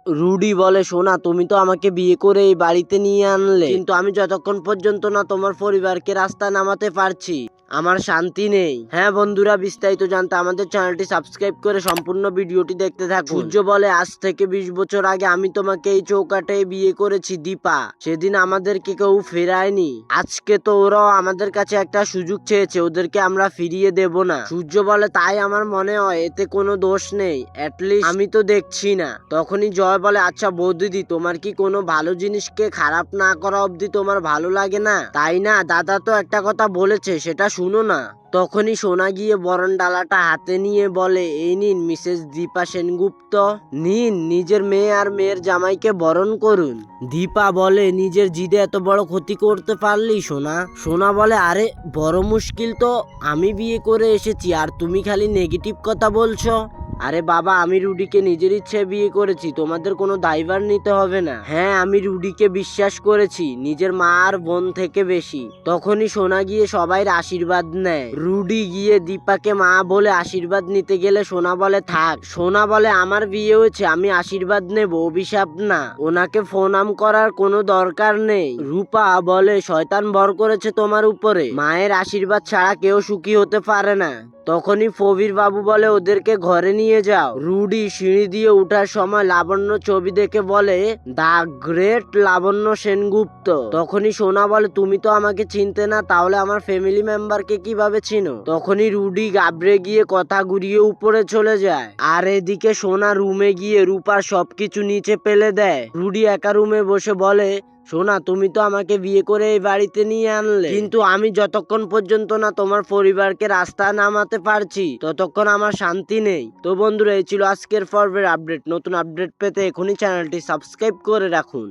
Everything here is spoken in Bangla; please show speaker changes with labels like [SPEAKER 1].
[SPEAKER 1] রুডি বলে, সোনা তুমি তো আমাকে বিয়ে করে এই বাড়িতে নিয়ে আনলে, কিন্তু আমি যতক্ষণ পর্যন্ত না তোমার পরিবারকে রাস্তায় নামাতে পারছি আমার শান্তি নেই। হ্যাঁ বন্ধুরা, বিস্তারিত জানতে আমাদের চ্যানেলটি সাবস্ক্রাইব করে সম্পূর্ণ ভিডিওটি দেখতে থাকুন। সূর্য বলে, আজ থেকে 20 বছর আগে আমি তোমাকে এই চৌকাটে বিয়ে করেছি দীপা, সেদিন আমাদেরকে কেউ ফেরায়নি। আজকে তো ওরাও আমাদের কাছে একটা সুযোগ চেয়েছে, ওদেরকে আমরা ফিরিয়ে দেব না। সূর্য বলে, তাই আমার মনে হয় এতে কোনো দোষ নেই, অ্যাটলিস্ট আমি তো দেখছি না। তখনই জয় বলে, আচ্ছা বৌদিদি, তোমার কি কোনো ভালো জিনিসকে খারাপ না করা অবধি তোমার ভালো লাগে না, তাই না? দাদা তো একটা কথা বলেছে, সেটা শুনো না। তখনই সোনা গিয়ে বরণ ডালাটা হাতে নিয়ে বলে, এই নিন মিসেস দীপা সেনগুপ্ত, নিন নিজের মেয়ে আর মেয়ের জামাইকে বরণ করুন। দীপা বলে, নিজের জিদে এত বড় ক্ষতি করতে পারলি সোনা? সোনা বলে, আরে বড় মুশকিল তো আমি বিয়ে করে এসেছি আর তুমি খালি নেগেটিভ কথা বলছো। আরে বাবা, আমি রুডিকে নিজের ইচ্ছে বিয়ে করেছি, তোমাদের কোনো দায়ভার নিতে হবে না। হ্যাঁ, আমি রুডিকে বিশ্বাস করেছি নিজের মা আর বোন থেকে বেশি। তখনই সোনা গিয়ে সবাইয়ের আশীর্বাদ নেয়। রুডি গিয়ে দীপাকে মা বলে আশীর্বাদ নিতে গেলে সোনা বলে, থাক। সোনা বলে, আমার বিয়ে হয়েছে, আমি আশীর্বাদ নেব, অভিশাপ না। ওনাকে প্রণাম করার কোনো দরকার নেই। রূপা বলে, শয়তান ভর করেছে তোমার উপরে, মায়ের আশীর্বাদ ছাড়া কেউ সুখী হতে পারে না। তখনই ফবির বাবু বলে, ওদেরকে ঘরে নিয়ে যাও। রুডি সিঁড়ি দিয়ে ওঠার সময় লাবণ্য ছবি দেখে বলে, দা গ্রেট লাবণ্য সেনগুপ্ত। তখনই সোনা বলে, তুমি তো আমাকে চিনতে না, তাহলে আমার ফ্যামিলি মেম্বারকে কিভাবে চিনো? তখনই রুডি গাবড়ে গিয়ে কথা ঘুরিয়ে উপরে চলে যায়। আর এদিকে সোনা রুমে গিয়ে রূপার সবকিছু নিচে ফেলে দেয়। রুডি একা রুমে বসে বলে, সোনা তুমি তো আমাকে বিয়ে করে এই বাড়িতে নিয়ে আনলে, কিন্তু আমি যতক্ষণ পর্যন্ত না তোমার পরিবারকে রাস্তায় নামাতে পারছি ততক্ষণ আমার শান্তি নেই। তো বন্ধুরা, এই ছিল আজকের পর্বের আপডেট। নতুন আপডেট পেতে এখনই চ্যানেলটি সাবস্ক্রাইব করে রাখুন।